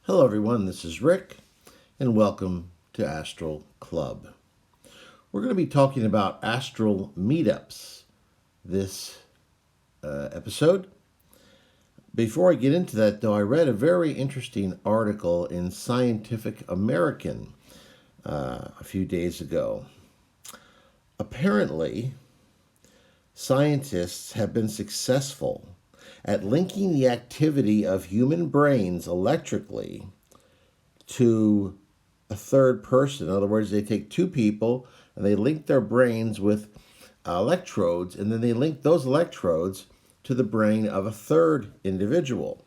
Hello everyone, this is Rick, and welcome to Astral Club. We're going to be talking about Astral Meetups this episode. Before I get into that, though, I read a very interesting article in Scientific American a few days ago. Apparently, scientists have been successful at linking the activity of human brains electrically to a third person. In other words, they take two people and they link their brains with electrodes, and then they link those electrodes to the brain of a third individual.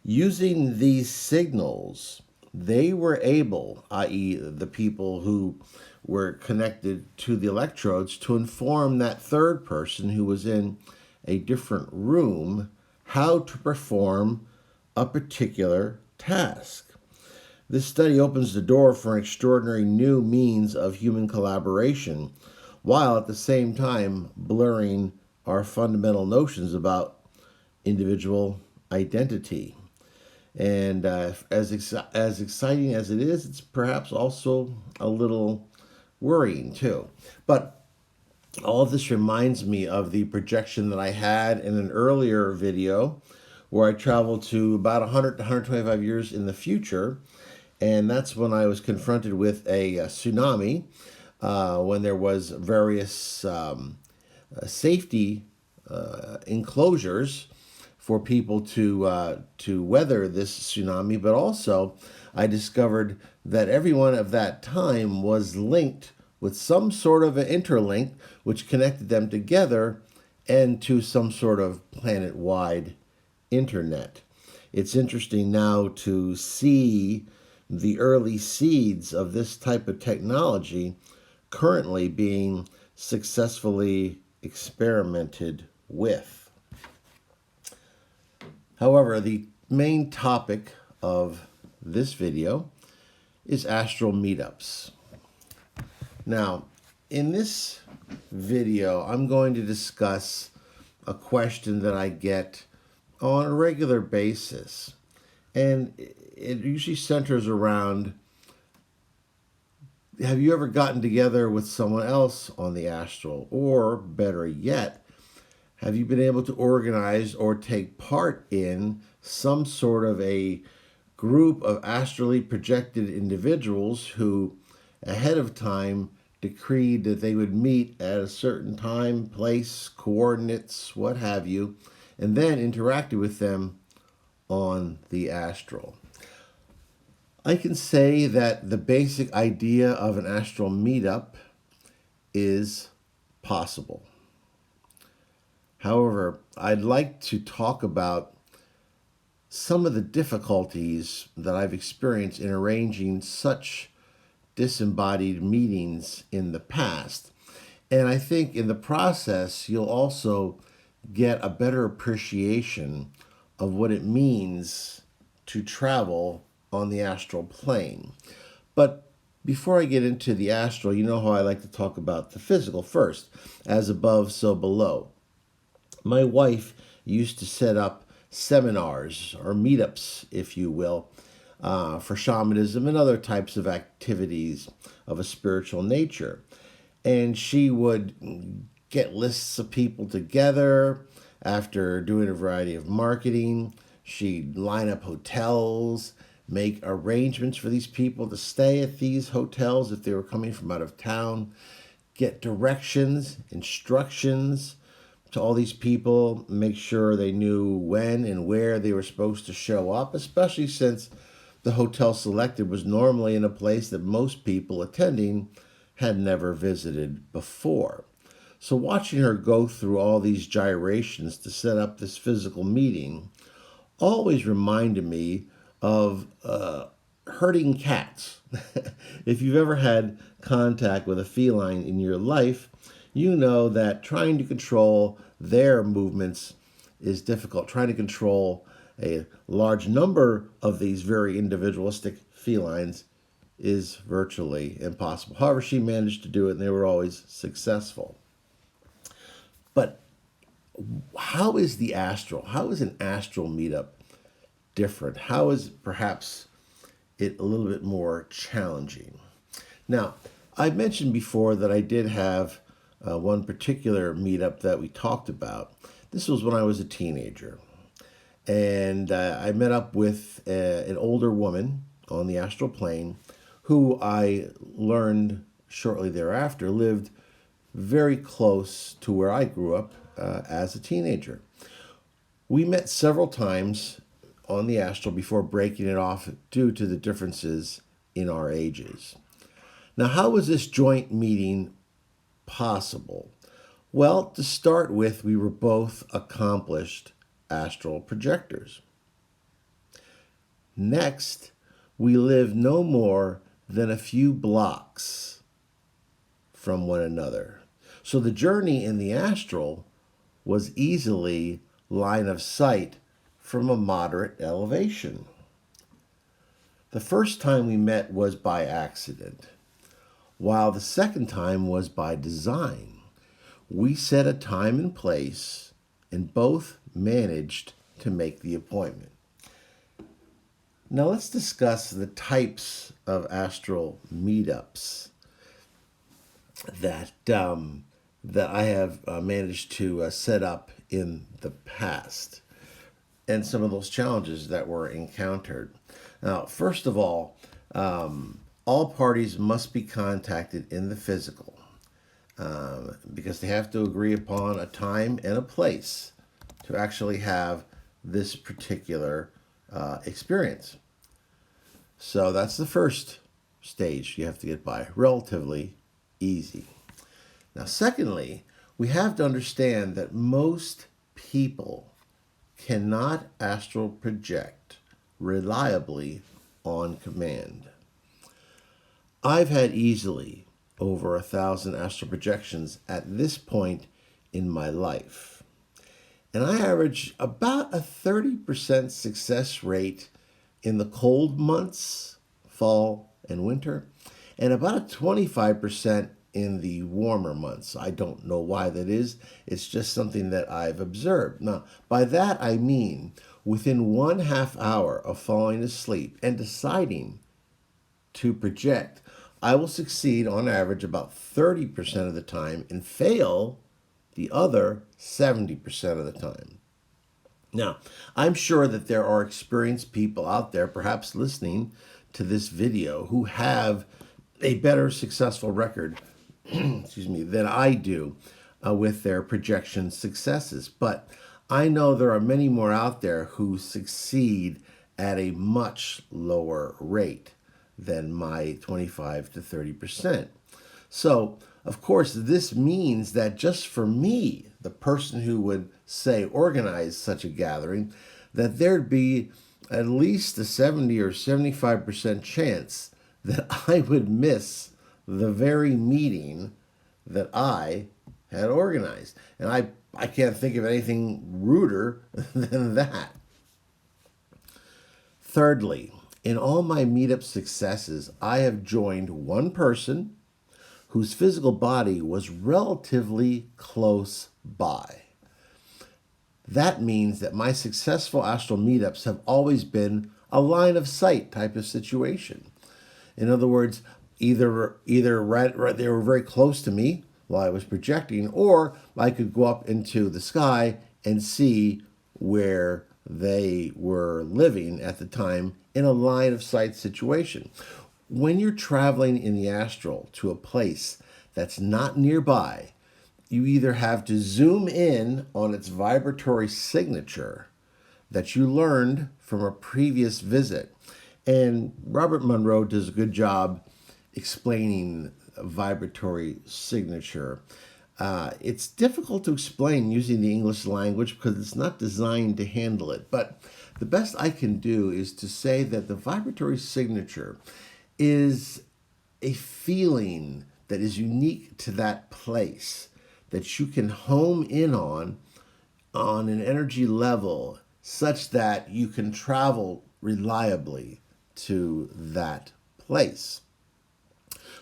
Using these signals, they were able, i.e., the people who were connected to the electrodes, to inform that third person who was in a different room how to perform a particular task. This study opens the door for an extraordinary new means of human collaboration, while at the same time blurring our fundamental notions about individual identity. And as exciting as it is, it's perhaps also a little worrying too. But all of this reminds me of the projection that I had in an earlier video where I traveled to about 100 to 125 years in the future. And that's when I was confronted with a tsunami, when there was various safety enclosures for people to weather this tsunami. But also, I discovered that everyone of that time was linked with some sort of an interlink which connected them together and to some sort of planet-wide internet. It's interesting now to see the early seeds of this type of technology currently being successfully experimented with. However, the main topic of this video is Astral Meetups. Now, in this video, I'm going to discuss a question that I get on a regular basis. And it usually centers around, have you ever gotten together with someone else on the astral? Or better yet, have you been able to organize or take part in some sort of a group of astrally projected individuals who ahead of time decreed that they would meet at a certain time, place, coordinates, what have you, and then interacted with them on the astral? I can say that the basic idea of an astral meetup is possible. However, I'd like to talk about some of the difficulties that I've experienced in arranging such disembodied meetings in the past. And I think in the process, you'll also get a better appreciation of what it means to travel on the astral plane. But before I get into the astral, you know how I like to talk about the physical first, as above, so below. My wife used to set up seminars or meetups, if you will, for shamanism and other types of activities of a spiritual nature. And she would get lists of people together after doing a variety of marketing. She'd line up hotels, make arrangements for these people to stay at these hotels if they were coming from out of town, get directions, instructions to all these people, make sure they knew when and where they were supposed to show up, especially since the hotel selected was normally in a place that most people attending had never visited before. So watching her go through all these gyrations to set up this physical meeting always reminded me of herding cats. If you've ever had contact with a feline in your life, you know that trying to control their movements is difficult. Trying to control a large number of these very individualistic felines is virtually impossible. However, she managed to do it, and they were always successful. But how is the astral? How is an astral meetup different? How is perhaps it a little bit more challenging. Now, I mentioned before that I did have one particular meetup that we talked about. This was when I was a teenager. And I met up with an older woman on the Astral Plane who I learned shortly thereafter lived very close to where I grew up as a teenager. We met several times on the Astral before breaking it off due to the differences in our ages. Now, how was this joint meeting possible? Well, to start with, we were both accomplished astral projectors. Next, we lived no more than a few blocks from one another. So the journey in the astral was easily line of sight from a moderate elevation. The first time we met was by accident, while the second time was by design. We set a time and place and both managed to make the appointment. Now let's discuss the types of astral meetups that I have managed to set up in the past, and some of those challenges that were encountered. Now, first of all parties must be contacted in the physical because they have to agree upon a time and a place to actually have this particular experience. So that's the first stage you have to get by. Relatively easy. Now, secondly, we have to understand that most people cannot astral project reliably on command. I've had easily over 1,000 astral projections at this point in my life. And I average about a 30% success rate in the cold months, fall and winter, and about a 25% in the warmer months. I don't know why that is. It's just something that I've observed. Now, by that I mean within 1/2 hour of falling asleep and deciding to project, I will succeed on average about 30% of the time and fail the other 70% of the time. Now, I'm sure that there are experienced people out there, perhaps listening to this video, who have a better successful record than I do with their projection successes. But I know there are many more out there who succeed at a much lower rate than my 25 to 30%. So, of course, this means that just for me, the person who would, say, organize such a gathering, that there'd be at least a 70 or 75% chance that I would miss the very meeting that I had organized. And I can't think of anything ruder than that. Thirdly, in all my meetup successes, I have joined one person whose physical body was relatively close by. That means that my successful astral meetups have always been a line of sight type of situation. In other words, either right they were very close to me while I was projecting, or I could go up into the sky and see where they were living at the time in a line of sight situation. When you're traveling in the astral to a place that's not nearby, you either have to zoom in on its vibratory signature that you learned from a previous visit. And Robert Monroe does a good job explaining vibratory signature. It's difficult to explain using the English language because it's not designed to handle it. But the best I can do is to say that the vibratory signature is a feeling that is unique to that place, that you can home in on an energy level such that you can travel reliably to that place.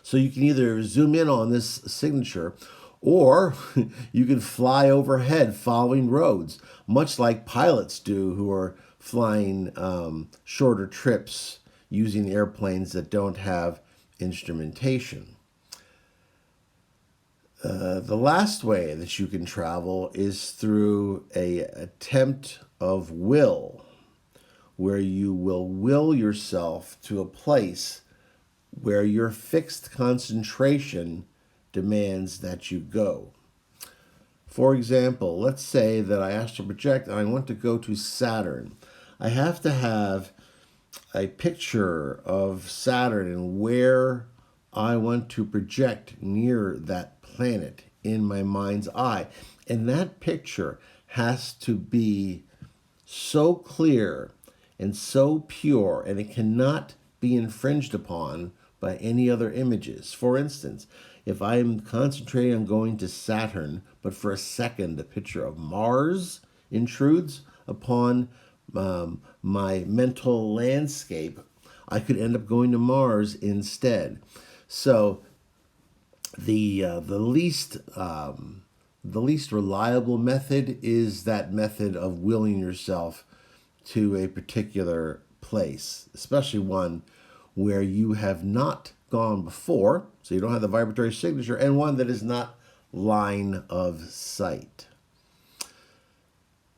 So you can either zoom in on this signature, or you can fly overhead following roads, much like pilots do who are flying shorter trips, using airplanes that don't have instrumentation. The last way that you can travel is through a attempt of will, where you will yourself to a place where your fixed concentration demands that you go. For example, let's say that I astral project and I want to go to Saturn. I have to have a picture of Saturn and where I want to project near that planet in my mind's eye. And that picture has to be so clear and so pure, and it cannot be infringed upon by any other images. For instance, if I'm concentrating on going to Saturn, but for a second a picture of Mars intrudes upon my mental landscape, I could end up going to Mars instead. So the least reliable method is that method of willing yourself to a particular place, especially one where you have not gone before, so you don't have the vibratory signature, and one that is not line of sight.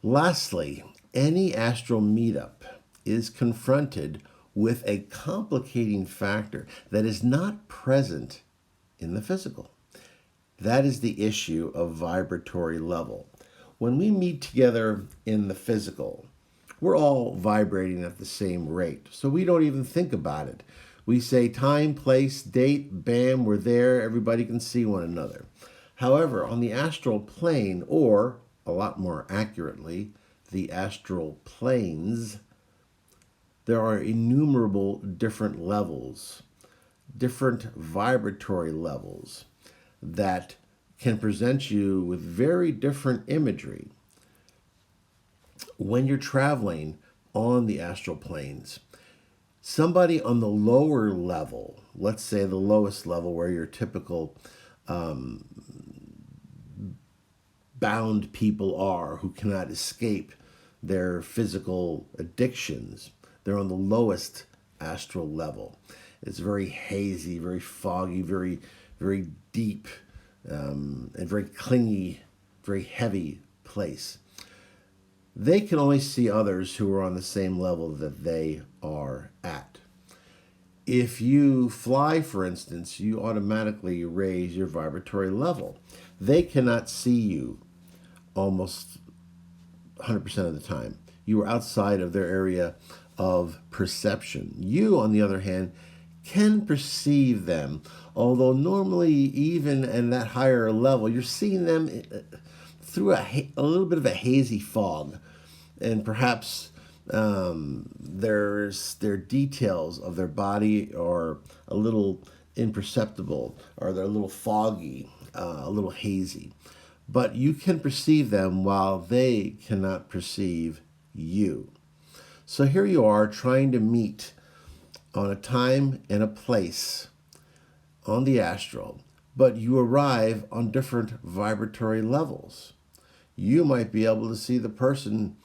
Lastly, any astral meetup is confronted with a complicating factor that is not present in the physical. That is the issue of vibratory level. When we meet together in the physical, we're all vibrating at the same rate, so we don't even think about it. We say time, place, date, bam, we're there, everybody can see one another. However, on the astral plane, or a lot more accurately, the astral planes, there are innumerable different levels, different vibratory levels that can present you with very different imagery when you're traveling on the astral planes. Somebody on the lower level, let's say the lowest level where your typical bound people are who cannot escape their physical addictions, they're on the lowest astral level. It's very hazy, very foggy, very, very deep, and very clingy, very heavy place. They can only see others who are on the same level that they are at. If you fly, for instance, you automatically raise your vibratory level. They cannot see you almost 100% of the time. You are outside of their area of perception. You, on the other hand, can perceive them, although normally, even in that higher level, you're seeing them through a little bit of a hazy fog, and perhaps their details of their body are a little imperceptible, or they're a little foggy, a little hazy. But you can perceive them while they cannot perceive you. So here you are trying to meet on a time and a place on the astral, but you arrive on different vibratory levels. You might be able to see the person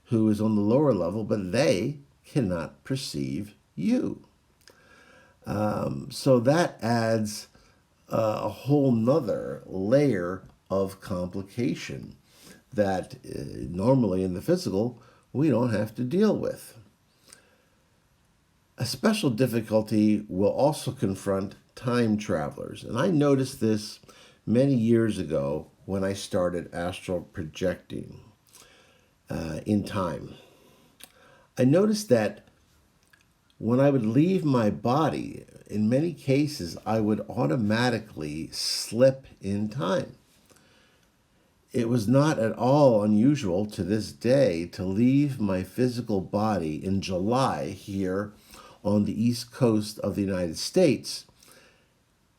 who is on the lower level, but they cannot perceive you. So that adds a whole nother layer of complication that normally in the physical we don't have to deal with. A special difficulty will also confront time travelers, and I noticed this many years ago when I started astral projecting in time. I noticed that when I would leave my body, in many cases, I would automatically slip in time. It was not at all unusual to this day to leave my physical body in July here on the East Coast of the United States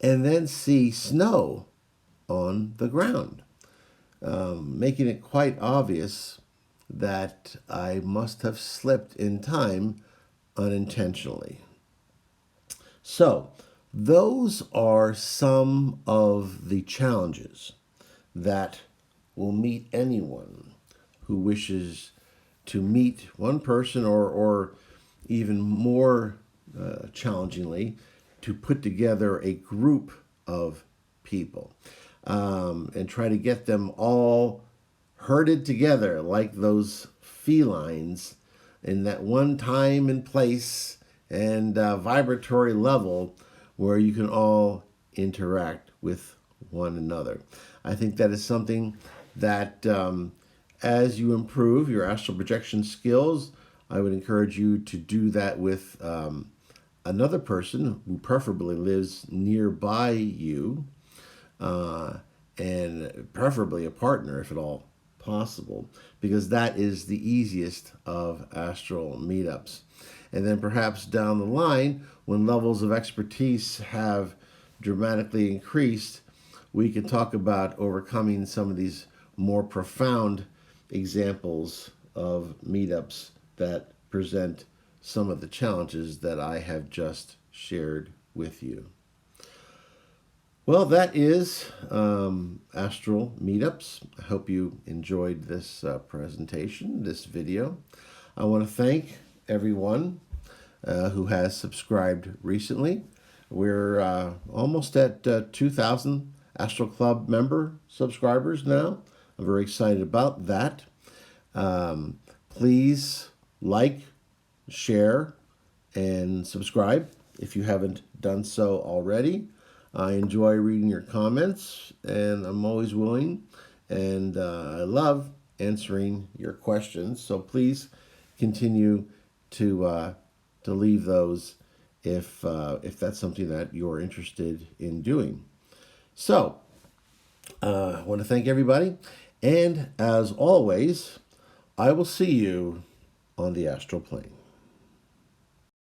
and then see snow on the ground, making it quite obvious that I must have slipped in time unintentionally. So, those are some of the challenges that will meet anyone who wishes to meet one person or even more challengingly, to put together a group of people and try to get them all herded together like those felines in that one time and place and vibratory level where you can all interact with one another. I think that is something that as you improve your astral projection skills, I would encourage you to do that with another person who preferably lives nearby you, and preferably a partner if at all possible, because that is the easiest of astral meetups. And then perhaps down the line, when levels of expertise have dramatically increased, we can talk about overcoming some of these more profound examples of meetups that present some of the challenges that I have just shared with you. Well, that is Astral Meetups. I hope you enjoyed this presentation, this video. I want to thank everyone who has subscribed recently. We're almost at 2,000 Astral Club member subscribers now. I'm very excited about that. Please like, share, and subscribe if you haven't done so already. I enjoy reading your comments, and I'm always willing, and I love answering your questions. So please continue to leave those if that's something that you're interested in doing. So I want to thank everybody, and as always, I will see you on the astral plane.